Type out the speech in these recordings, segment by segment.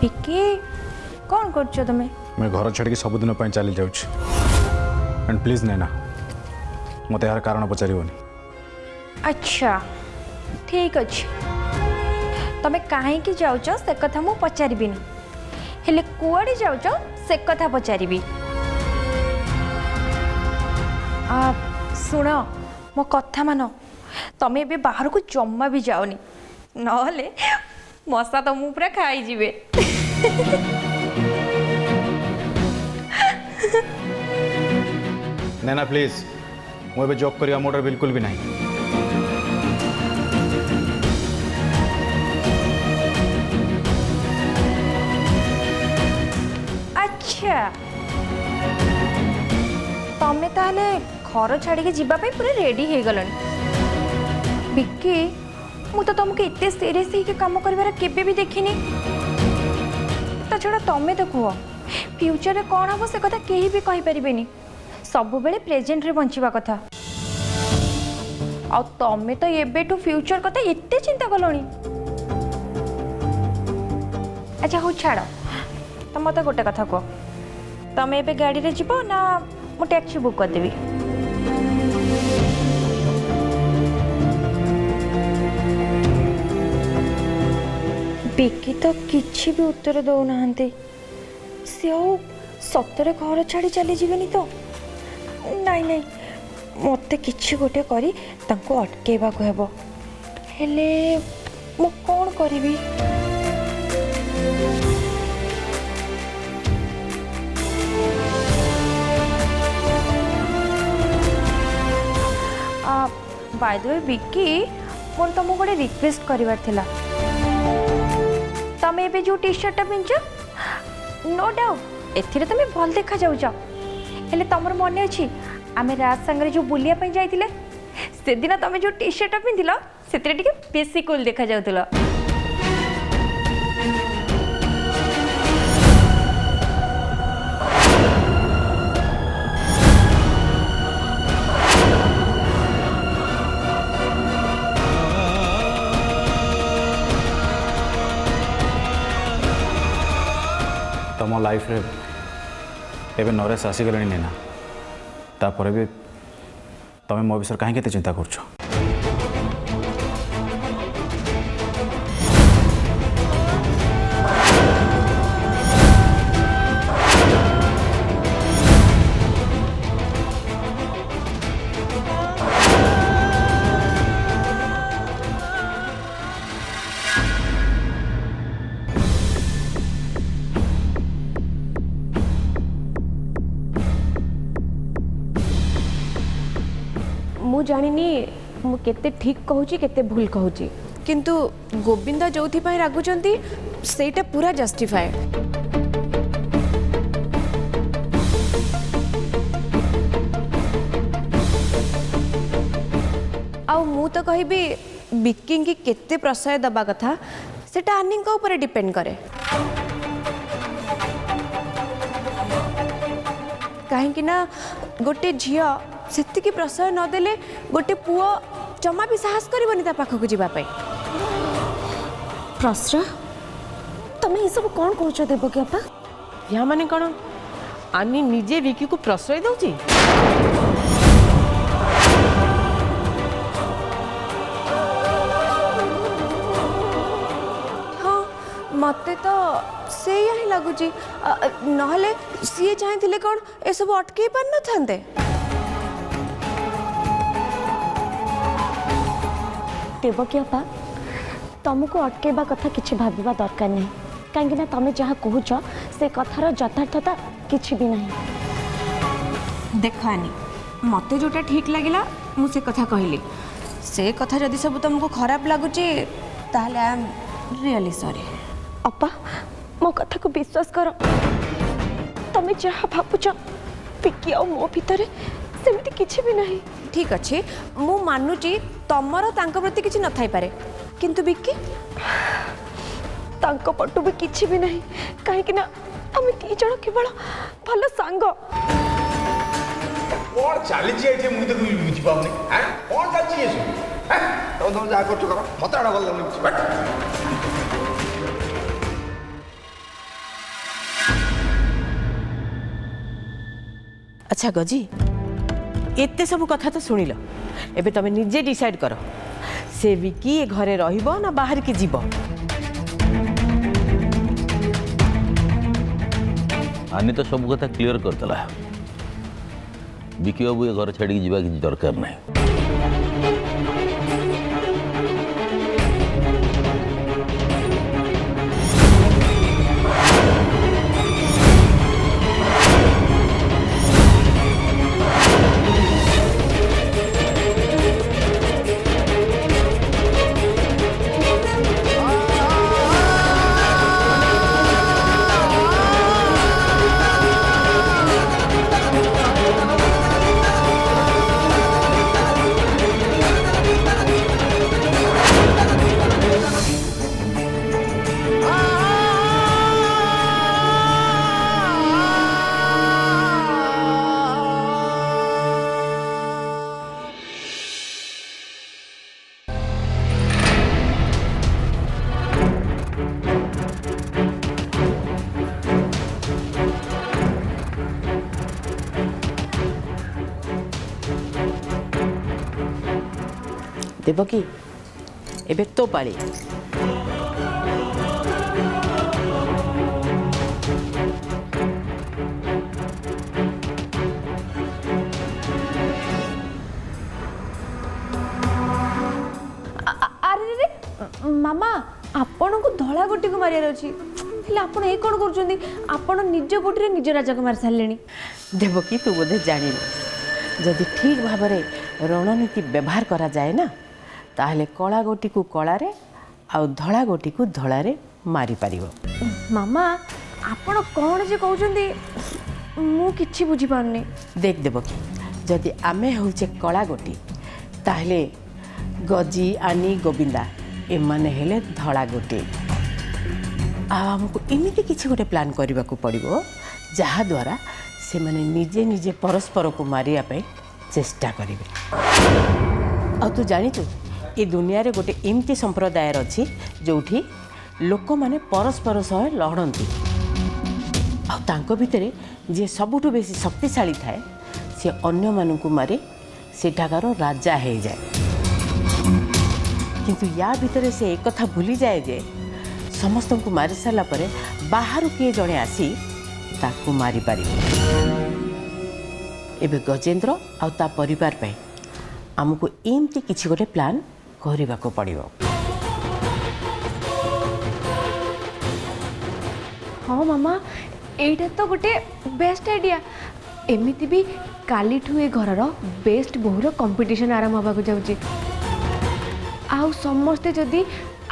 विक्की कौन करछ तमे? मैं घर छाड़ी सबुदिन चली जाऊँ एंड प्लीज नैना मत यार कारण पचार। अच्छा ठीक अच्छे तमे कहीं जाऊच से कथा मु पचारिबिनी हेले कुआड़े जाऊच से कथा पचारिबी। शुण मो कथा मान तमे एबे बाहर को जम्मा भी जाओनी नहले मशा तुमको पूरा खाई जीवे। नैना प्लीज मुझे जॉब करवा मोटर बिल्कुल भी नहीं। अच्छा तमे ताले घर छाड़ी के जीवा पूरा रेडी हो गलनी। विक्की मु तो तुमको इतने सीरियस ही काम कर केबे भी देखिनी। ता छड़ा तमे तो कह फ्यूचर रे कौन हम से कथा केही भी कहि परिबेनी। सब बेले प्रेजेंट रे बंचिबा कथा। आ तमे तो एबेटू फ्यूचर कथा इतने चिंता कलोनी। अच्छा हो छाड़ तो मत गोटे कथा कह तमे एबे गाड़ी रे जीवो ना मु टैक्सी बुक कर देबी? विक्की तो किछि भी उत्तर दो नाहंती। से सतरे घर छाड़ी चली जीवेनी तो? नहीं नहीं मते किछि गोटे करी तांको अटकेबा को हेबो। हेले मु कोन करिवि? बाय द वे विक्की मोर तुमको गोटे रिक्वेस्ट करिवार थिला। तमे एबे जो टी शर्ट पिंच नो डाउट एथिरे तमे भल देखा जाउछ। हेले तमर मन अछि आमे रात संगे जो बुलिया पई जाइतिले से दिन तमे जो टी शर्ट पिंधिलो सेतरे टिके बेसी कूल देखा जाउतलो। तुम लाइफ रे एबे नरेश आसीगले नैना तापर भी तुम्हें मो विषय कहीं चिंता करछ? मु जानिनी मु केते ठीक कहूची केते भूल कहूची किंतु गोविंदा जोथि पई रागुचंती सेटा पूरा जस्टिफाई। आउ मु तो कहबी विक्की की केते प्रश्रय दबा कथा सेटा आनिंग को ऊपर डिपेंड करे। कहीं ना गोटे झिया सेतिकी प्रश्रय नदेले गोटे पुओ जमा भी साहस करबनी ता पाखक जीवाई। प्रश्रय तमें ये सब कौन कौच देव कि आपा? या माने कौन आनी निजे विकी को प्रश्रय दउची? हाँ मते तो से ही लगुची नहले सी चाहते कौन ए सब अटके पार न थांते। देवकी अपा तुमको अटकेबा कथा किछि भाबिबा दरकार नहीं कहीं तमें जहाँ कहूच से कथार यथार्थता किछि भी नहीं। देखानी मते जोटा ठीक लगिला मु से कथा कहली से कथा जदि सब तुमको खराब लगुची ताहले आई एम रियली सॉरी। अपा मो कथा को विश्वास कर तमें जहाँ भावुच विक्की आ मो भितर सेमिति किछि भी नहीं। ठीक अच्छे मु मानुची तमर तांको प्रति किछि न थाई पारे किंतु विक्की तांको पटु भी किछि भी नहीं कहीं ना आमे ती जण केवल भल सांग। कौन चली जाए मुझे तो बुझी पाऊनी हैं कौन चलची ये सब हैं तुम जा कर करो मत आड़ा भल लगनी अच्छा गजी एते सब कथा तो शुणिल एबे तमे निजे डिसाइड कर से विकी ए घरे रहिबो ना बाहर की जीव आनी तो सब कथा क्लियर करदेला विकी बाबू ये घर छाड़ी जीवा किसी दरकार नहीं देवकी एबे तो पाली ଆରେ ରେ ମାମା ଆପଣଙ୍କୁ ଧଳା ଗୋଟିକୁ ମାରିବାର ଅଛି ହେଲେ ଆପଣ ଏ କ'ଣ କରୁଛନ୍ତି ଆପଣ ନିଜ ଗୋଟିରେ ନିଜ ରାଜାକୁ ମାରି ସାରିଲେଣି देवकी तू बोधे जानिनु जदि ठीक भाव रणनीति व्यवहार करा जाए ना ताहले कला गोटी को कलारे आउ धला गोटी को धलारे मारी पारिबो ମାମା ଆପଣ କ'ଣ ଯେ କହୁଛନ୍ତି ମୁଁ କିଛି ବୁଝିପାରୁନି देख देवकी जदि आमे होचे कला गोटी ताहले गजी आनी गोविंदा एमाने हेले धला गोटी आमको एमिति किछि गोटे प्लान करबा को पड़िबो जहा द्वारा से माने निजे निजे परस्पर को मारिया पे चेष्टा करिवे आ तू जानिचु ए दुनिया रे गोटे एमती संप्रदाय अछि जोठी लोक माने परस्पर सह लड़ती आ तांको भितरे जे सबुठु बेसी शक्तिशाली थाए से अन्य मानकु मारे सेठाकार राजा हो जाए किंतु या भितरे से एक कथा भूली जाए जे समस्त को मारी सारा पर बाहर किए जड़े आसी ताकू मारी पारि एबे गजेंद्र आ ता परिवार पे आमको एमती किछि गोटे प्लान करबा को पड़िबो हाँ मामा एटा तो गोटे बेस्ट आइडिया एमिति भी कालीठू ए घरर बेस्ट बोहूर कंपटीशन आरंभ होगा जाऊँगी आउ समस्ते जदि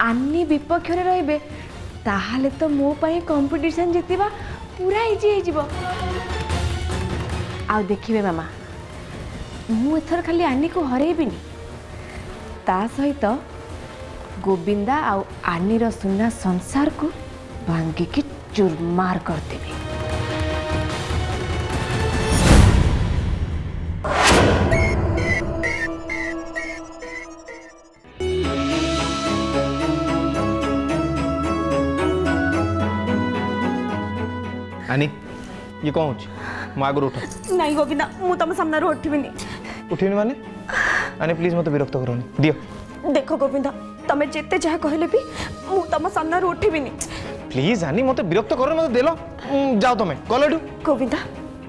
आनी विपक्ष रे ताहले तो मो पाई कंपटीशन जीतवा पूरा इजी हो जिवो आउ देखिबे मामा मु एथर खाली आनी को हरेबिनी ता सहित गोविंदा आउ आनीर सुना संसार को भांगी की चूरमार कर देबे आनी ये कौन होची मो आगु उठ नहीं गोविंदा मु तुम सामने उठबिनी उठिनी माने आनी प्लीज मते विरक्त करनी दियो देखो गोविंदा तमे जेते जहा कहले भी मु तुम सामने उठबिनी प्लीज आनी मते विरक्त करनी मते देलो जाओ तमे कॉलेज गोविंदा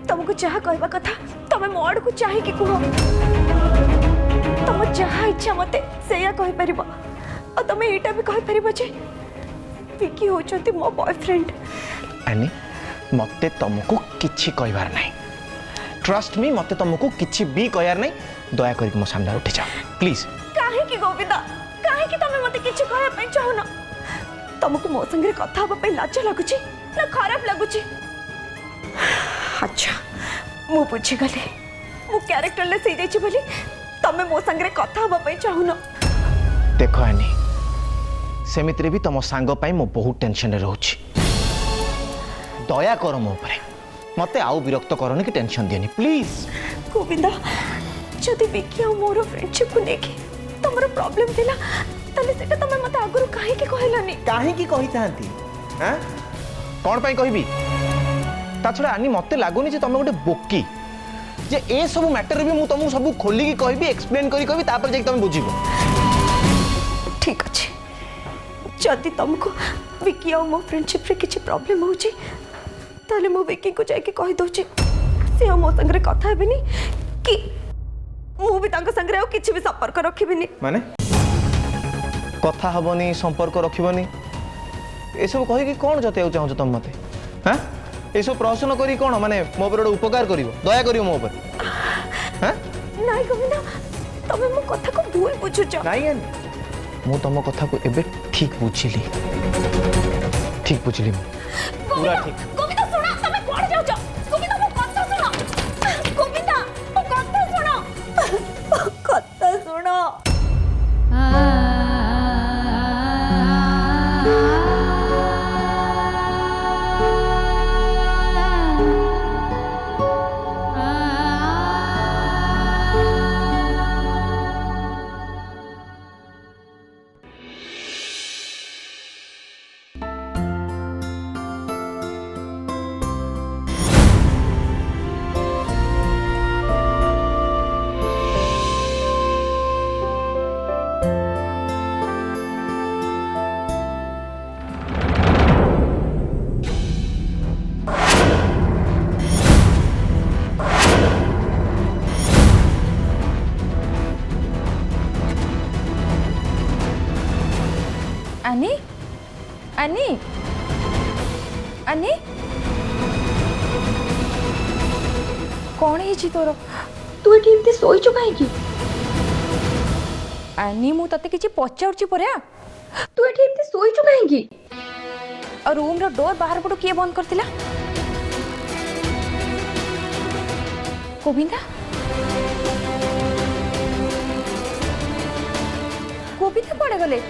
तुमको जहा कहबा कथा तमे मो आड़ को चाहि कि कुहो तुम जहा इच्छा मते सेया कहि परिबो आ तमे एटा भी कहि परिबो जे विकी होचोती मो बॉयफ्रेंड आनी मते तुमको किछि कहबार नहीं ट्रस्ट मी मते तुमको किछि भी कहबार नहीं दया करके मो सामने उठी जाओ प्लीज काहे कि गोविंदा काहे कि तमे मते किछि कहया पे चाहना तुमको मो संगे कथा होबा पे लाज लागुची ना खराब लागुची अच्छा मु बुझी गले मु कैरेक्टरलेस हो जाइछि बोली तमे मो संगे कथा होबा पे चाहना देखो आनी सेमित्रे भी तुम सांग पाई मो बहुत टेंशन रे रहूची दया कर मो ऊपर मते आउ विरक्त करनी कि टेंशन दियनी प्लीज गोविंदा जदि विकी और मोर फ्रेंडशिप को लेके तमरो प्रॉब्लम थिला तले सेटा तमे मते आगुरु काहे के कहलानी काहे की कहि तांती हैं कोन पई कहबी ता छडा आनी मते लागुनी जे तमे गोटे बोकी जे ए सब मैटर भी मु तुमको सब खोली की कहबी एक्सप्लेन करी कहबी तापर जे तुम बुझिबो। ठीक अच्छे जदि तुमको विकी और मो फ्रेंडशिप रे किसी प्रॉब्लम होची ताले मो विकी को जाके कहि दोची से मो संग रे कथा हेबेनी कि मु भी तांको संग रे और किछि भी संपर्क रखिबिनी। माने कथा हबनी संपर्क रखिबनी ए सब कहि कि कोन जते चाहू तुम मते हां ए सब प्रश्न करी कोन माने मो पर उपकार करिवो दया करिवो मो पर हां नाइ गोविंदा तमे मो कथा को भूल बुझुछ। नाइ मु तुम कथा को एबे ठीक बुझिली मु पूरा ठीक। गोविंदा सुना तमे कोन जाउ छ गोविंदा मो कथा सुनो गोविंदा मो कथा सुनो कथा सुनो। अनी अनी अनी कौन है तोर तू एठी एमती सोईचु काहेकि? अनी मु तते किछि पचाउछि परा तू एठी एमती सोईचु काहेकि? और रूम रो डोर बाहर पटो किए बंद करथिला? गोविंदा गोविंदा पड़े गले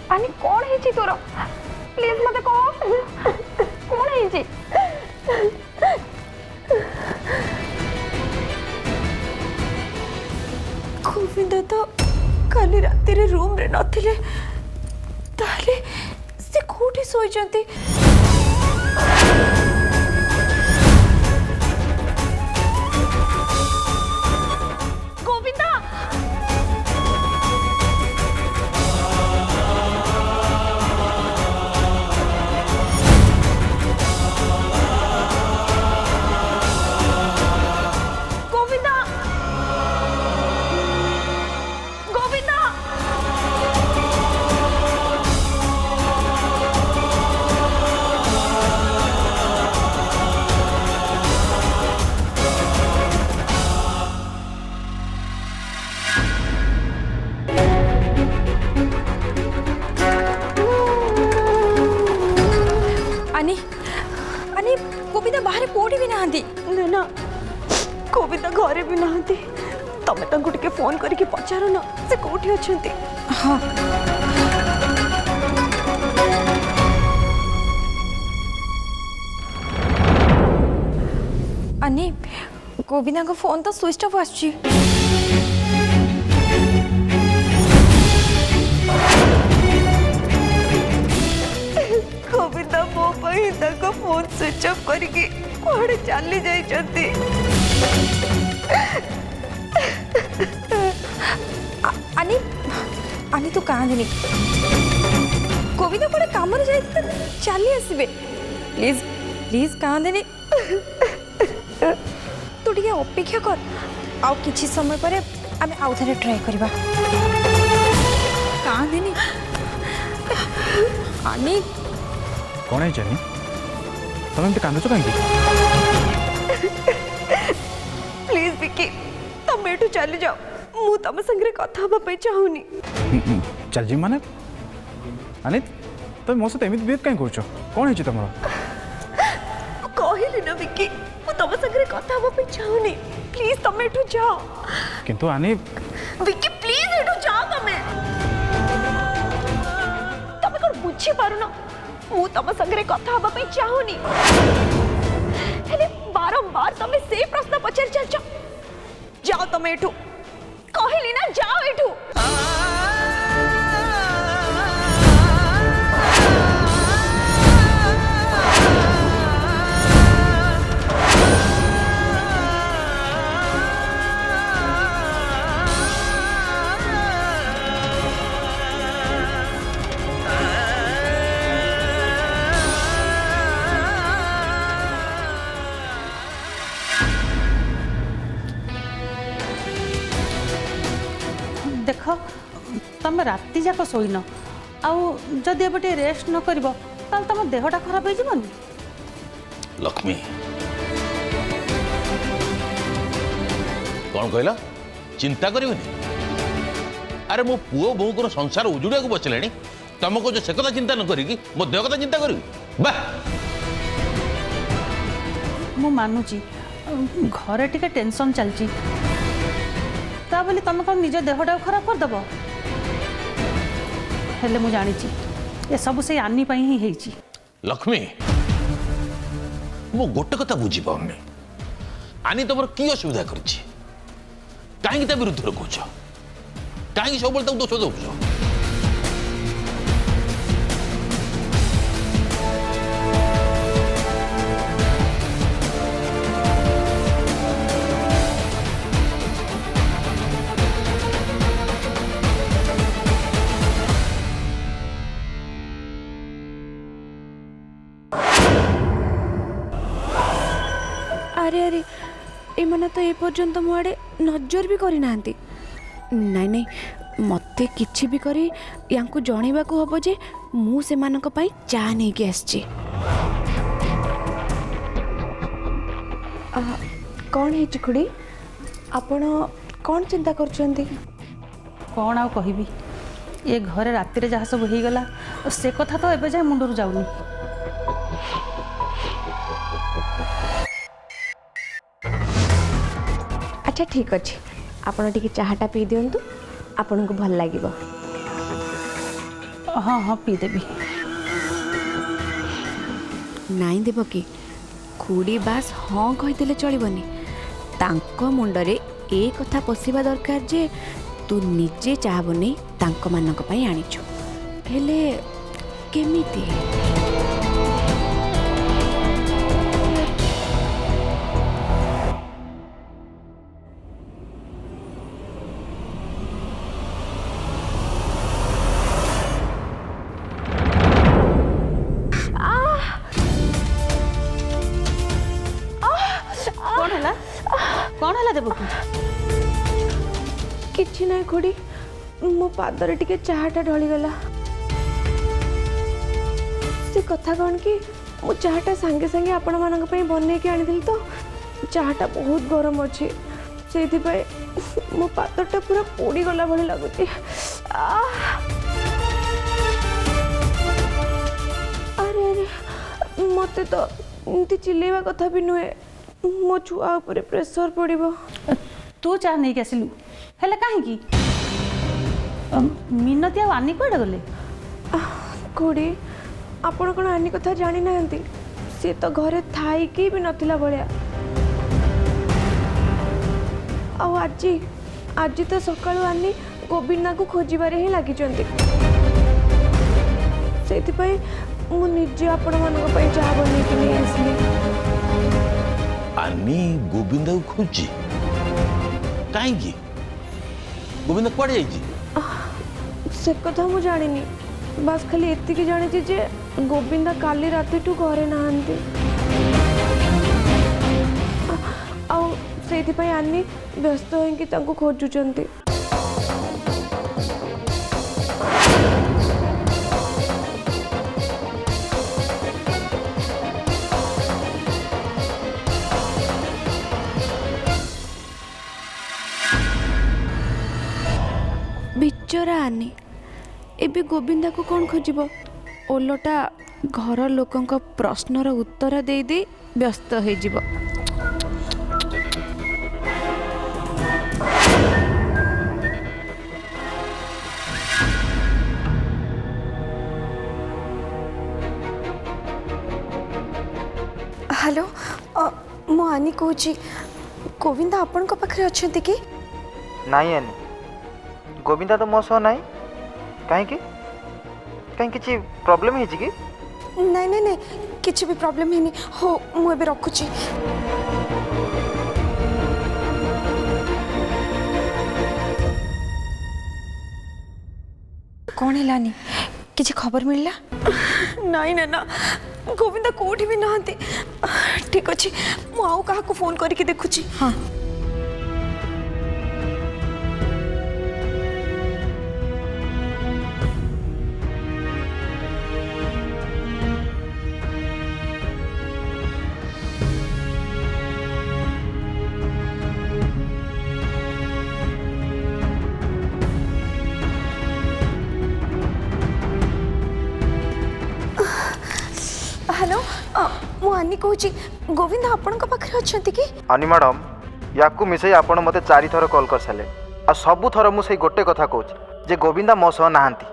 अनी कौन है तोर प्लीज मत कह कौन है? गोविंदा तो काली राति रे रूम रे नथिले ताले से कोठी सोई जंती। गोविंदा गोविंदा गोविंदा अनी अनी गोविंदा बाहर कोठी भी नहांती ना ना गोविंदा घरे भी नहांती तमे तांको टिके फोन करके पचारो ना से कोठी अछंती। हाँ अनी गोविंदा को फोन तो स्विच ऑफ आछी। गोविंदा मो पई ताको फोन स्विच ऑफ करके कोड़े चली जाई जंती। अनी अनी तू कांदनी गोविंदा कोड़े काम रे जाई चली आसीबे प्लीज प्लीज कांदनी तू टिके अपेक्षा कर आउ किछि समय परे आमे आउ थरे ट्राई करबा कांदनी अनी कौन है जानी तुम एमती कांदुच कहीं? प्लीज विकी तुम एठू चली जाओ मु तम संगे कथा हबा पे चाहूनी। चल जी माने अनित तुम मो सहित एमती बिहेव कहीं कर कौन है तुम? कहली ना विकी मु तम संगे कथा हबा पे चाहूनी प्लीज तुम एठू जाओ। किंतु अनी विकी प्लीज एठू जाओ तमे तमे कोन बुझी पारु ना मु तम संगे कथा हबा पे चाहूनी हेले बारंबार तमे से प्रश्न पचार चल जाओ तमे एठू କହିଲି ନା ଯାଅ ଏଠୁ। देख तुम राति जाक शोन आदि एवं टे रेस्ट न कर तुम देहटा खराब हो लक्ष्मी कौन कहला चिंता करनी अरे मो पुओ बो को संसार उजुड़ा को बचले तुमको जो से कथा चिंता न करी मो देह कथा चिंता करी मु मानुची घरे टिके टेंशन चलची ता बोली तुम कौन निज देहटा खराब करदेव हेले मु जानी ये सब से आनी पाई ही हेची। लक्ष्मी मो गोटे कथा बुझी पाऊनी आनी तुम कि असुविधा करछि कहीं विरुद्ध कौच कहीं सब दोष दौच अरे अरे एमाने तो ए पर्यंत मो आड़े नजर भी करी नांती। नहीं नहीं मते किछि भी करी यांको जणेबा को हबो जे मु से मानक पई चा नै के आछी। कौन है चिकुड़ी आपण कौन चिंता करछंती? कौन आउ कहबी ये घरे राति रे जहाँ सब हो गला से कथा तो एबे जाए मुंडरू जाउनी। अच्छा ठीक अच्छे आपण टिके चाहाटा पी दियंतु आपन को भल लागिबो। हाँ हाँ पी देबी। नाई देव कि खुड़ी बास हाँ कहीदेले चलबनी तांको मुंडरे ए कथा पशिबा दरकार जे तू निजे चाह बनै तांको मानक पई आनिछु हेले केमिति। कौन है देव किछि ना खुड़ी मो पादरे टिके चाहाटा ढली गला से कथा कौन कि मो चाहाटा सांगे सांगे आपण मानक पई बनै के आनी तो चाहाटा बहुत गरम अच्छे से मो पादरटा पूरा पोड़ी गला भली लगुची। अरे अरे मते तो एमती चिल्लेवा कथा भी नुहे मो छुआ ऊपर प्रेशर पड़िबो। तू चाह नहीं आसिलु हेले कहीं मिनती आनी कड़े गले खुड़ी आपण कौन आनी कथा जानी नांती सी तो घरे थाई की भी नथिला भलिया आज तो सकाळु आनी गोविंदा को खोजिबारे ही लागि चंती सेति पई मु निजे आपण मानक पई चाह बनै कि नहीं आसली। आनी गोविंदा को खोजी कहीं गोविंदा कुआड़े जाइए से कथा मु जानिनी बस खाली एतिकी जानी जे गोविंदा काली राति टू घरे नहांती से आनी व्यस्त हो खोजुंट। बिचरा आनी एबे गोविंदा को कौन खोजिब ओलटा घर लोकों प्रश्नर उत्तर दे दे व्यस्त हो जिवो। हेलो मु आनी कहूँ गोविंदा आपण पाखे अच्छा कि नाई आनी गोविंदा तो मो सह नहीं कहीं किसी प्रॉब्लम है कि नहीं नहीं नहीं किसी भी प्रॉब्लम ही नहीं हो मुझे रखुची कौन है किसी खबर मिलला? नहीं ना ना गोविंदा कोठी भी नहांती ठीक अच्छे मुझे क्या फोन करके देखुची हाँ हेलो मु आनी कहूँ गोविंदा आपण पाखे अच्छा कि अनि मैडम या मिसई आपण मते 4 थर कॉल कर सारे आ सबु थर मु सही गोटे कथा कहूँ जे गोविंदा मो सह नहांती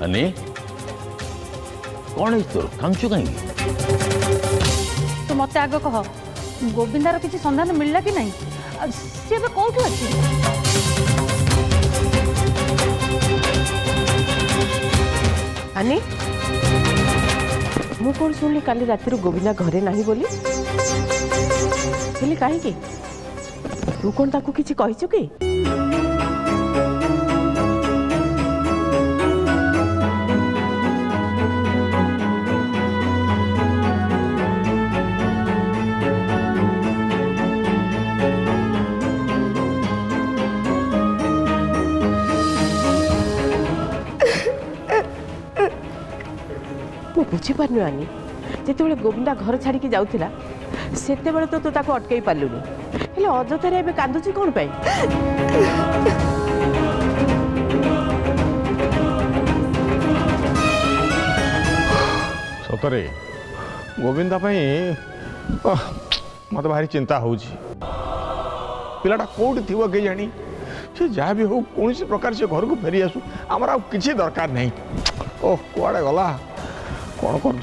अने कौन है तोर कांचु कहीं तू मत आग कह गोविंदार किसी संधान मिलला कि नहीं सी ए कौटी अच्छी आनी मु कौन शुणिली काली राति गोविंदा घरे नहीं बोली कहीं तू कौन ताकू किसी कहिचु कि बुझीपारनु आनी जिते गोविंदा घर छाड़ी जाऊला से तो तू ताको अटकई पार्लुनी हेले अजथारे एबे कांदुची कौन पाई सतरे गोविंदा मत भारी चिंता हो पिलाटा कौटी थी के जानी से जहाँ भी हो कौन प्रकार से घर को फेरी आसू आमर आ किसी दरकार नहीं ओह कुआड़े गला कौन कर